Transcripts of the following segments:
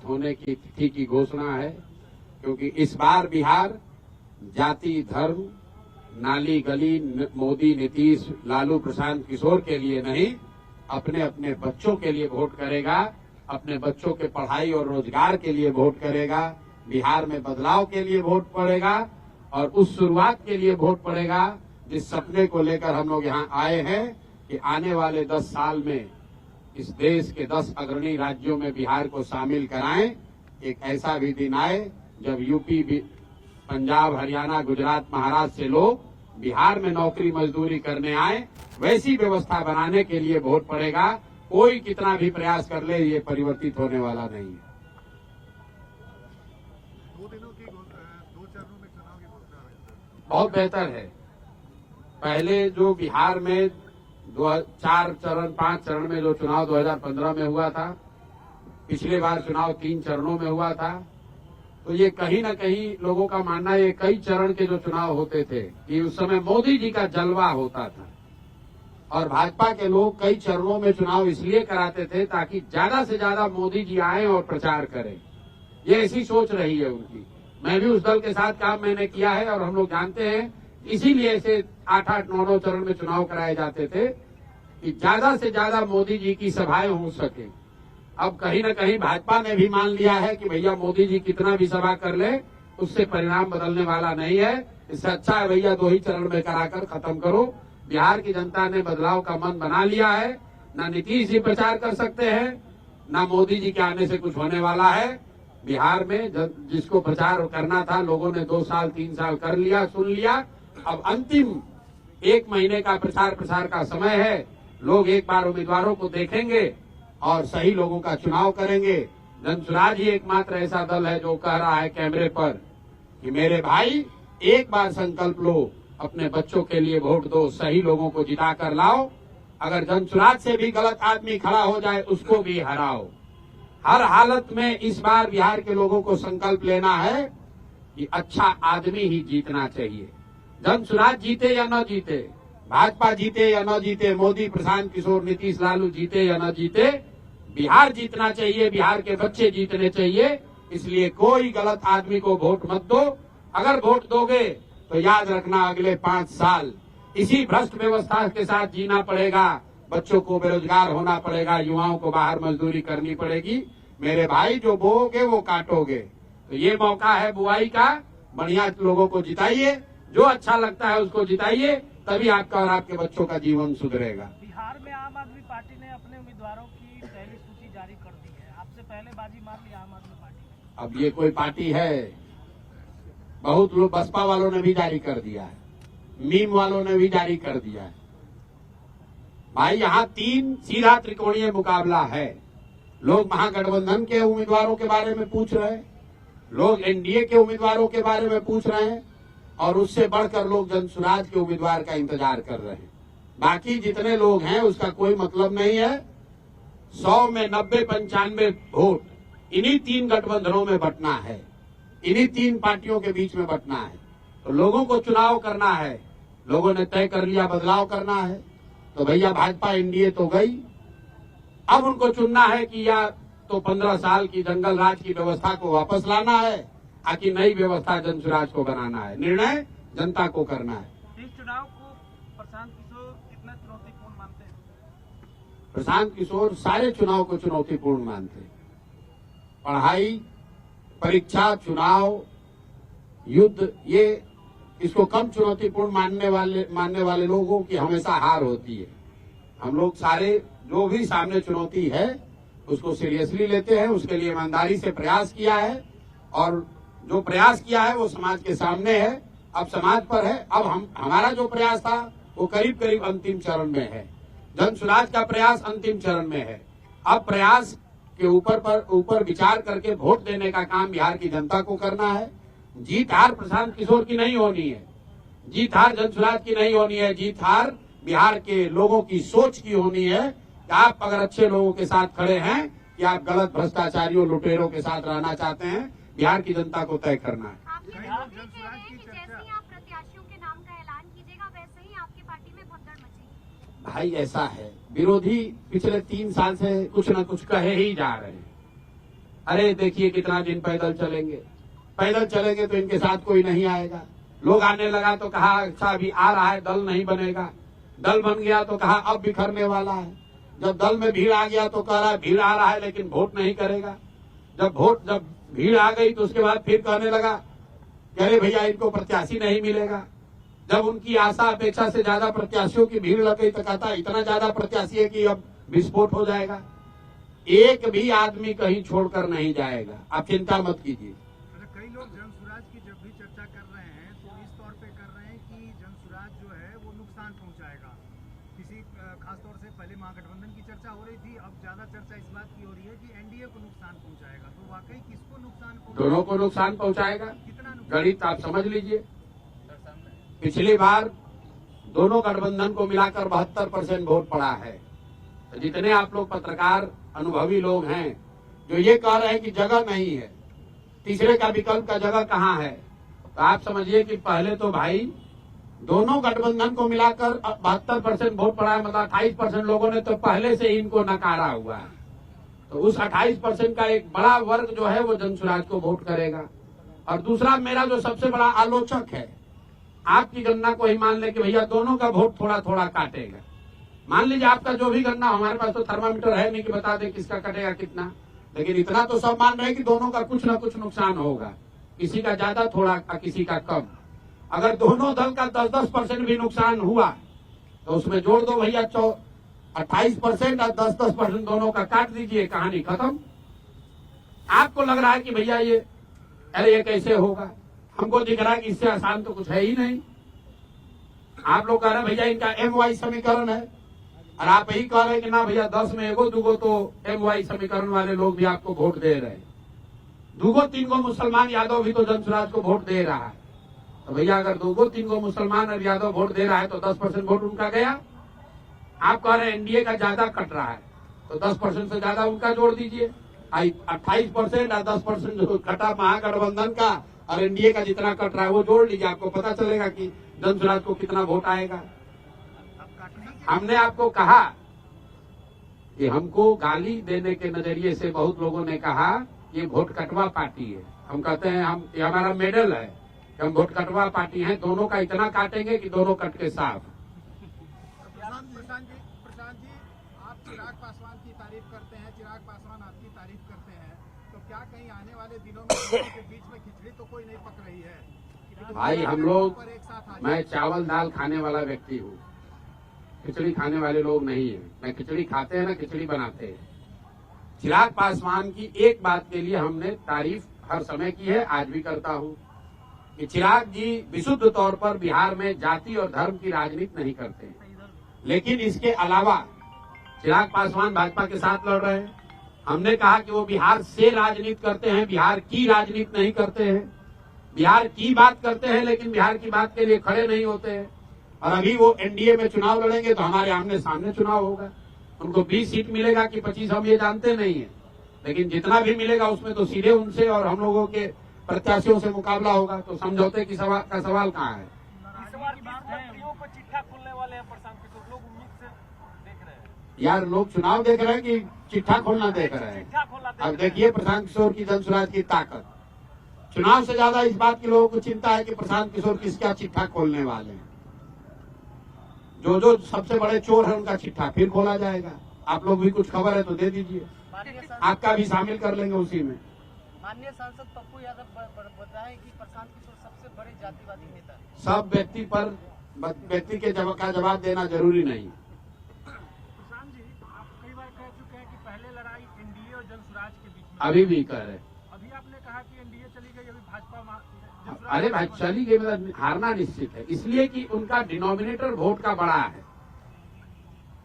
समाप्त होने की तिथि की घोषणा है, क्योंकि इस बार बिहार जाति, धर्म, नाली गली, मोदी, नीतीश, लालू, प्रशांत किशोर के लिए नहीं, अपने अपने बच्चों के लिए वोट करेगा, अपने बच्चों के पढ़ाई और रोजगार के लिए वोट करेगा, बिहार में बदलाव के लिए वोट पड़ेगा और उस शुरुआत के लिए वोट पड़ेगा जिस सपने को लेकर हम लोग यहाँ आए हैं कि आने वाले 10 साल में इस देश के 10 अग्रणी राज्यों में बिहार को शामिल कराएं। एक ऐसा भी दिन आए जब यूपी, पंजाब, हरियाणा, गुजरात, महाराष्ट्र से लोग बिहार में नौकरी मजदूरी करने आए, वैसी व्यवस्था बनाने के लिए वोट पड़ेगा। कोई कितना भी प्रयास कर ले, ये परिवर्तित होने वाला नहीं है। 2 चरणों में चुनाव की घोषणा है, बहुत बेहतर है। पहले जो बिहार में 4 चरण 5 चरण में जो चुनाव 2015 में हुआ था, पिछले बार चुनाव 3 चरणों में हुआ था, तो ये कहीं न कहीं लोगों का मानना है ये कई चरण के जो चुनाव होते थे कि उस समय मोदी जी का जलवा होता था और भाजपा के लोग कई चरणों में चुनाव इसलिए कराते थे ताकि ज्यादा से ज्यादा मोदी जी आए और प्रचार करें। ये ऐसी सोच रही है उनकी। मैं भी उस दल के साथ काम मैंने किया है और हम लोग जानते हैं, इसीलिए ऐसे 8-8, 9-9 चरण में चुनाव कराए जाते थे कि ज्यादा से ज्यादा मोदी जी की सभाएं हो सके। अब कहीं न कहीं भाजपा ने भी मान लिया है कि भैया मोदी जी कितना भी सभा कर ले, उससे परिणाम बदलने वाला नहीं है। इससे अच्छा है भैया 2 ही चरण में कराकर खत्म करो। बिहार की जनता ने बदलाव का मन बना लिया है। ना नीतीश जी प्रचार कर सकते हैं, ना मोदी जी के आने से कुछ होने वाला है। बिहार में जिसको प्रचार करना था, लोगों ने 2 साल 3 साल कर लिया, सुन लिया। अब अंतिम 1 महीने का प्रचार प्रसार का समय है। लोग एक बार उम्मीदवारों को देखेंगे और सही लोगों का चुनाव करेंगे। जनसुराज ही एकमात्र ऐसा दल है जो कह रहा है कैमरे पर कि मेरे भाई एक बार संकल्प लो, अपने बच्चों के लिए वोट दो, सही लोगों को जिता कर लाओ। अगर जनसुराज से भी गलत आदमी खड़ा हो जाए उसको भी हराओ। हर हालत में इस बार बिहार के लोगों को संकल्प लेना है कि अच्छा आदमी ही जीतना चाहिए। जनसुराज जीते या न जीते, भाजपा जीते या न जीते, मोदी, प्रशांत किशोर, नीतीश, लालू जीते या न जीते, बिहार जीतना चाहिए, बिहार के बच्चे जीतने चाहिए। इसलिए कोई गलत आदमी को वोट मत दो। अगर वोट दोगे तो याद रखना अगले 5 साल इसी भ्रष्ट व्यवस्था के साथ जीना पड़ेगा। बच्चों को बेरोजगार होना पड़ेगा, युवाओं को बाहर मजदूरी करनी पड़ेगी। मेरे भाई जो बोओगे वो काटोगे। तो ये मौका है बुआई का। बढ़िया लोगों को जिताइए, जो अच्छा लगता है उसको जिताइए, तभी आपका और आपके बच्चों का जीवन सुधरेगा। बिहार में आम आदमी पार्टी ने अपने उम्मीदवारों की पहली सूची जारी कर दी है। आपसे पहले बाजी मार ली आम आदमी पार्टी ने। अब ये कोई पार्टी है? बहुत लोग, बसपा वालों ने भी जारी कर दिया है, मीम वालों ने भी जारी कर दिया है। भाई यहाँ 3 सीधा त्रिकोणीय मुकाबला है। लोग महागठबंधन के उम्मीदवारों के बारे में पूछ रहे हैं, लोग एनडीए के उम्मीदवारों के बारे में पूछ रहे हैं और उससे बढ़कर लोग जनसुराज के उम्मीदवार का इंतजार कर रहे हैं। बाकी जितने लोग हैं उसका कोई मतलब नहीं है। 100 में 90-95 वोट इन्हीं 3 गठबंधनों में बंटना है, इन्हीं 3 पार्टियों के बीच में बंटना है। तो लोगों को चुनाव करना है, लोगों ने तय कर लिया बदलाव करना है। तो भैया भाजपा एनडीए तो गई, अब उनको चुनना है कि या तो 15 साल की जंगल राज की व्यवस्था को वापस लाना है, आकि नई व्यवस्था जनसुराज को बनाना है। निर्णय जनता को करना है। इस चुनाव को प्रशांत किशोर कितना चुनौतीपूर्ण मानते हैं? प्रशांत किशोर सारे चुनाव को चुनौतीपूर्ण मानते हैं। पढ़ाई, परीक्षा, चुनाव, युद्ध, ये इसको कम चुनौतीपूर्ण मानने वाले लोगों की हमेशा हार होती है। हम लोग सारे जो भी सामने चुनौती है उसको सीरियसली लेते हैं, उसके लिए ईमानदारी से प्रयास किया है और जो प्रयास किया है वो समाज के सामने है, अब समाज पर है। अब हमारा जो प्रयास था वो करीब करीब अंतिम चरण में है। जनसुराज का प्रयास अंतिम चरण में है। अब प्रयास के ऊपर विचार करके वोट देने का काम बिहार की जनता को करना है। जीत हार प्रशांत किशोर की नहीं होनी है, जीत हार जनसुराज की नहीं होनी है। जीत हार बिहार के लोगों की सोच की होनी है कि आप अगर अच्छे लोगों के साथ खड़े हैं कि आप गलत भ्रष्टाचारियों, लुटेरों के साथ रहना चाहते हैं, बिहार की जनता को तय करना है। प्रत्याशियों के नाम का ऐलान कीजिएगा, वैसे ही आपकी पार्टी में भगदड़ मचेगी। भाई ऐसा है, विरोधी पिछले 3 साल से कुछ न कुछ कहे ही जा रहे हैं। अरे देखिए कितना दिन पैदल चलेंगे तो इनके साथ कोई नहीं आएगा। लोग आने लगा तो कहा अच्छा अभी आ रहा है, दल नहीं बनेगा। दल बन गया तो कहा अब बिखरने वाला है। जब दल में भीड़ आ गया तो कह रहा है भीड़ आ रहा है लेकिन वोट नहीं करेगा। जब भीड़ आ गई तो उसके बाद फिर कहने लगा कि अरे भैया इनको प्रत्याशी नहीं मिलेगा। जब उनकी आशा अपेक्षा से ज्यादा प्रत्याशियों की भीड़ लग गई तो कहता इतना ज्यादा प्रत्याशी है कि अब विस्फोट हो जाएगा। एक भी आदमी कहीं छोड़कर नहीं जाएगा, आप चिंता मत कीजिए। अच्छा, कई लोग जन स्वराज की जब भी चर्चा कर रहे हैं तो इस तौर पे कर रहे हैं कि जन स्वराज जो है वो नुकसान पहुंचाएगा। किसी खासतौर से पहले महागठबंधन की चर्चा हो रही थी, अब ज्यादा चर्चा इस बात की हो रही है कि एनडीए को नुकसान पहुंचाएगा। तो वाकई किसको नुकसान पहुंचाएगा? दोनों को नुकसान पहुंचाएगा। कितना नुकसान? गणित आप समझ लीजिए। पिछली बार दोनों गठबंधन को मिलाकर 72% वोट पड़ा है। तो जितने आप लोग पत्रकार अनुभवी लोग हैं जो ये कह रहे हैं कि जगह नहीं है, तीसरे का विकल्प का जगह कहाँ है, तो आप समझिए कि पहले तो भाई दोनों गठबंधन को मिलाकर 72% वोट पड़ा है। मतलब 28% लोगों ने तो पहले से ही इनको नकारा हुआ है। तो उस 28% का एक बड़ा वर्ग जो है वो जनसुराज को वोट करेगा। और दूसरा मेरा जो सबसे बड़ा आलोचक है, आपकी गणना को ही मान ले कि भैया दोनों का वोट थोड़ा थोड़ा काटेगा। मान लीजिए आपका जो भी गणना, हमारे पास तो थर्मामीटर है नहीं कि बता दे किसका कटेगा कितना, लेकिन इतना तो सब मान रहे हैं कि दोनों का कुछ न कुछ नुकसान होगा, किसी का ज्यादा थोड़ा किसी का कम। अगर दोनों दल का 10-10% भी नुकसान हुआ तो उसमें जोड़ दो भैया 28% और 10-10% दोनों का काट दीजिए, कहानी खत्म। आपको लग रहा है कि भैया ये अरे ये कैसे होगा, हमको दिख रहा है कि इससे आसान तो कुछ है ही नहीं। आप लोग कह रहे हैं भैया इनका MY समीकरण है, और आप यही कह रहे हैं कि ना भैया 10 में एगो दूगो तो MY समीकरण वाले लोग भी आपको वोट दे रहे हैं। दूगो तीनगो मुसलमान यादव भी तो जनसुराज को वोट दे रहा है। तो भैया अगर दूगो तीनगो मुसलमान और यादव वोट दे रहा है तो 10% वोट उनका गया। आप कह रहे हैं एनडीए का ज्यादा कट रहा है, तो 10% से ज्यादा उनका जोड़ दीजिए। 28% और 10% जो कटा महागठबंधन का और एनडीए का जितना कट रहा है वो जोड़ लीजिए, आपको पता चलेगा कि जनसुराज को कितना वोट आएगा। हमने आपको कहा कि हमको गाली देने के नजरिए से बहुत लोगों ने कहा ये वोट कटवा पार्टी है। हम कहते हैं ये हमारा मेडल है कि हम वोट कटवा पार्टी हैं, दोनों का इतना काटेंगे कि दोनों कट के साफ। प्रशांत जी, आप चिराग पासवान की तारीफ करते हैं, चिराग पासवान आपकी तारीफ करते हैं, तो क्या कहीं आने वाले दिनों में दोनों के बीच में खिचड़ी तो कोई नहीं पक रही है? भाई हम लोग, मैं चावल दाल खाने वाला व्यक्ति हूँ, खिचड़ी खाने वाले लोग नहीं है। मैं खिचड़ी खाते हैं ना खिचड़ी बनाते हैं। चिराग पासवान की एक बात के लिए हमने तारीफ हर समय की है, आज भी करता हूँ, कि चिराग जी विशुद्ध तौर पर बिहार में जाति और धर्म की राजनीति नहीं करते हैं। लेकिन इसके अलावा चिराग पासवान भाजपा के साथ लड़ रहे हैं। हमने कहा कि वो बिहार से राजनीति करते हैं, बिहार की राजनीति नहीं करते हैं। बिहार की बात करते हैं लेकिन बिहार की बात के लिए खड़े नहीं होते हैं। और अभी वो एनडीए में चुनाव लड़ेंगे तो हमारे आमने सामने चुनाव होगा। उनको 20 सीट मिलेगा कि 25 हम ये जानते नहीं है, लेकिन जितना भी मिलेगा उसमें तो सीधे उनसे और हम लोगों के प्रत्याशियों से मुकाबला होगा। तो समझौते की सवाल कहाँ है? चिट्ठा खोलने वाले हैं प्रशांत किशोर, लोग उम्मीद से देख रहे हैं। यार लोग चुनाव देख रहे हैं कि चिट्ठा खोलना देख रहे हैं? अब देखिए प्रशांत किशोर की जनसुराज की ताकत, चुनाव से ज्यादा इस बात की लोगों को चिंता है कि प्रशांत किशोर किसका चिट्ठा खोलने वाले हैं। जो सबसे बड़े चोर है उनका चिट्ठा फिर खोला जाएगा। आप लोग भी कुछ खबर है तो दे दीजिए, आपका भी शामिल कर लेंगे उसी में। माननीय सांसद पप्पू यादव बताएं कि प्रशांत किशोर सबसे बड़े जातिवादी नेता हैं। सब व्यक्ति के जवाब देना जरूरी नहीं। प्रशांत जी, आप कई बार कह चुके हैं कि पहले लड़ाई एनडीए और जनसुराज के बीच में, अभी भी कह रहे। अभी आपने कहा कि एनडीए चली गई, अभी भाजपा अरे भाई चली गई मतलब हारना निश्चित है, इसलिए कि उनका डिनोमिनेटर वोट का बड़ा है।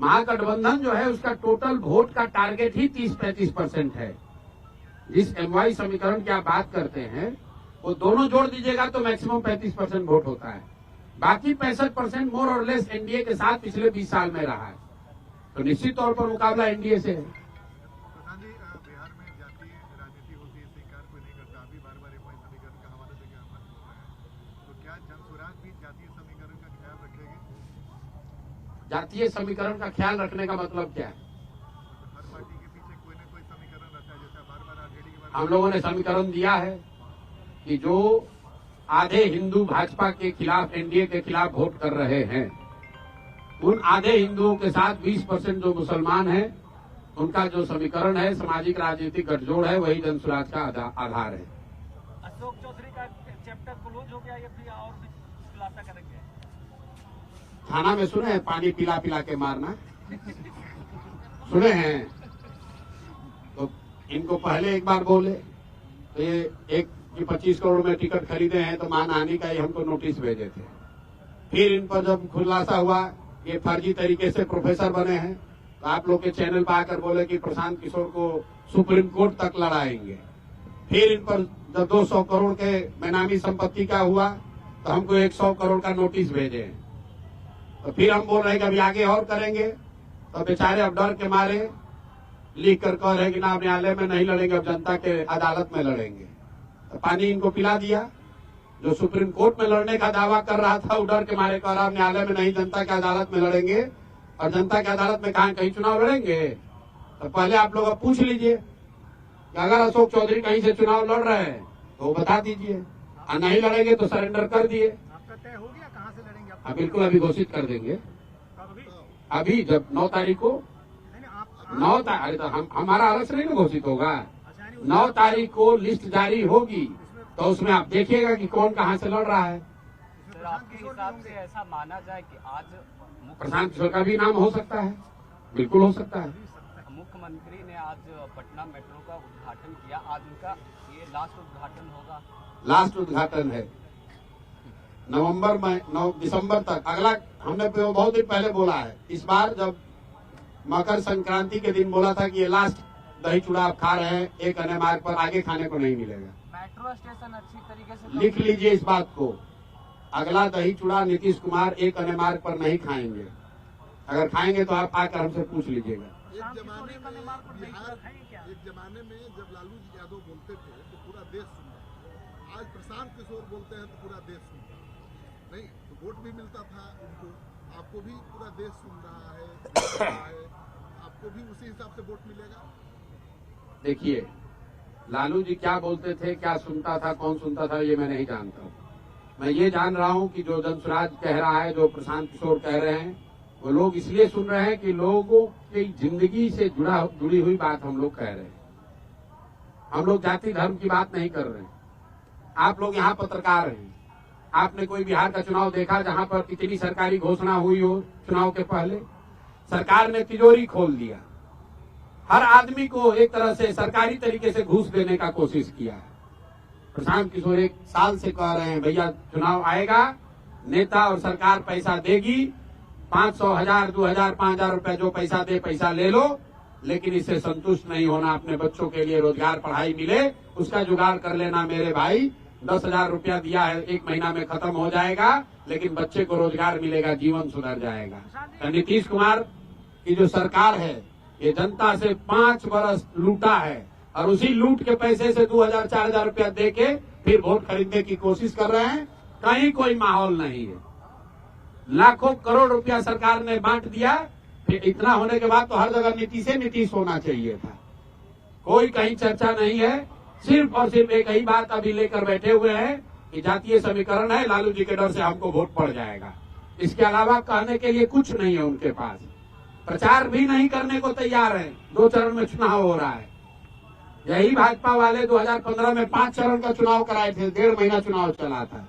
महागठबंधन जो है उसका टोटल वोट का टारगेट ही 30-35% है। जिस MY समीकरण की आप बात करते हैं वो दोनों जोड़ दीजिएगा तो मैक्सिमम 35% वोट होता है। बाकी 65% मोर और लेस एनडीए के साथ पिछले 20 साल में रहा है। तो निश्चित तौर पर मुकाबला एनडीए से है। प्रधान जी, बिहार में जातीय राजनीति होती है, स्वीकार कोई नहीं करता। अभी बार बार MY समीकरण का हवाला देकर आप बोल रहे हैं, तो क्या जनसुराज भी जातीय समीकरण का ख्याल रखेगी? जातीय समीकरण का ख्याल रखने का मतलब क्या है? हर पार्टी के पीछे कोई न कोई समीकरण रहता है, जैसे बार बार आरजेडी के बारे हम लोगों ने समीकरण दिया है कि जो आधे हिंदू भाजपा के खिलाफ, एनडीए के खिलाफ वोट कर रहे हैं, उन आधे हिंदुओं के साथ 20% जो मुसलमान हैं, उनका जो समीकरण है, सामाजिक राजनीतिक गठजोड़ है, वही जनसुराज का आधार है। अशोक चौधरी का चैप्टर क्लोज हो गया या फिर और भी खुलासा करेंगे? थाना में सुने हैं पानी पिला पिला के मारना, सुने हैं? तो इनको पहले एक बार बोले तो ये एक कि 25 करोड़ में टिकट खरीदे हैं तो मानहानि का ही हमको नोटिस भेजे थे। फिर इन पर जब खुलासा हुआ ये फर्जी तरीके से प्रोफेसर बने हैं, तो आप लोग के चैनल पर आकर बोले कि प्रशांत किशोर को सुप्रीम कोर्ट तक लड़ाएंगे। फिर इन पर जब 200 करोड़ के बेनामी संपत्ति का हुआ तो हमको 100 करोड़ का नोटिस भेजे हैं। तो फिर हम बोल रहे हैं कि अभी आगे और करेंगे, तो बेचारे अब डर के मारे लिख कर कह रहे हैं कि ना न्यायालय में नहीं लड़ेंगे, अब जनता के अदालत में लड़ेंगे। तो पानी इनको पिला दिया। जो सुप्रीम कोर्ट में लड़ने का दावा कर रहा था वो डर के मारे कह रहा न्यायालय में नहीं, जनता के अदालत में लड़ेंगे। और जनता की अदालत में कहीं चुनाव लड़ेंगे? तो पहले आप लोग पूछ लीजिए कि अगर अशोक चौधरी कहीं से चुनाव लड़ रहे हैं तो वो बता दीजिए, और नहीं लड़ेंगे तो सरेंडर कर दिए। आपका तय हो गया कहाँ से लड़ेंगे आप? बिल्कुल अभी घोषित कर देंगे। अभी अभी जब 9 तारीख को, नहीं, आप 9 तारीख तो हमारा आरक्षण नहीं ना घोषित होगा। अच्छा, यानी 9 तारीख को लिस्ट जारी होगी तो उसमें आप देखिएगा कि कौन कहाँ से लड़ रहा है। सर, आपके हिसाब से ऐसा माना जाए कि आज प्रशांत किशोर का भी नाम हो सकता है, बिल्कुल हो सकता है। मुख्यमंत्री ने आज पटना मेट्रो का उद्घाटन किया, आज उनका ये लास्ट उद्घाटन होगा? लास्ट उद्घाटन है नवंबर में, 9 दिसंबर तक। अगला हमने बहुत दिन पहले बोला है, इस बार जब मकर संक्रांति के दिन बोला था कि ये लास्ट दही चूड़ा आप खा रहे हैं, एक अन्य मार्ग पर आगे खाने को नहीं मिलेगा। मेट्रो स्टेशन अच्छी तरीके से लिख लीजिए इस बात को, अगला दही चूड़ा नीतीश कुमार एक अन्य मार्ग पर नहीं खाएंगे। अगर खाएंगे तो आप आकर हमसे पूछ लीजिएगा। प्रशांत किशोर एक अन्य मार्ग पर नहीं खड़ा खाएंगे क्या? एक जमाने में जब लालू जी यादव बोलते थे तो पूरा देश सुनता था। आज प्रशांत किशोर बोलते हैं तो पूरा देश सुनता है। नहीं तो वोट भी मिलता था उनको, आपको भी पूरा देश सुन रहा है, देख रहा है, आपको भी उसी हिसाब से वोट मिलेगा। देखिए लालू जी क्या बोलते थे, क्या सुनता था, कौन सुनता था, ये मैं नहीं जानता हूँ। मैं ये जान रहा हूँ कि जो जनसुराज कह रहा है, जो प्रशांत किशोर कह रहे हैं, वो लोग इसलिए सुन रहे हैं कि लोगों की जिंदगी से जुड़ी हुई बात हम लोग कह रहे हैं। हम लोग जाति धर्म की बात नहीं कर रहे हैं। आप लोग यहाँ पत्रकार हैं, आपने कोई बिहार का चुनाव देखा जहाँ पर इतनी सरकारी घोषणा हुई हो चुनाव के पहले? सरकार ने तिजोरी खोल दिया, हर आदमी को एक तरह से सरकारी तरीके से घूस देने का कोशिश किया है। प्रशांत किशोर 1 साल से कह रहे हैं भैया चुनाव आएगा, नेता और सरकार पैसा देगी, 500, 1000, 2000, 5000 रुपए जो पैसा दे पैसा ले लो, लेकिन इससे संतुष्ट नहीं होना। अपने बच्चों के लिए रोजगार, पढ़ाई मिले उसका जुगाड़ कर लेना मेरे भाई। 10,000 रुपया दिया है, 1 महीना में खत्म हो जाएगा, लेकिन बच्चे को रोजगार मिलेगा, जीवन सुधर जाएगा। तो नीतीश कुमार की जो सरकार है ये जनता से 5 बरस लूटा है और उसी लूट के पैसे से 2000, 4000 रुपया दे के फिर वोट खरीदने की कोशिश कर रहे हैं। कहीं कोई माहौल नहीं है। लाखों करोड़ रुपया सरकार ने बांट दिया, फिर इतना होने के बाद तो हर जगह नीतीश होना चाहिए था। कोई कहीं चर्चा नहीं है, सिर्फ और सिर्फ एक ही बात अभी लेकर बैठे हुए हैं कि जातीय समीकरण है, लालू जी के डर से हमको वोट पड़ जाएगा। इसके अलावा कहने के लिए कुछ नहीं है उनके पास। प्रचार भी नहीं करने को तैयार है। 2 चरण में चुनाव हो रहा है। यही भाजपा वाले 2015 में 5 चरण का चुनाव कराए थे, 1.5 महीना चुनाव चला था।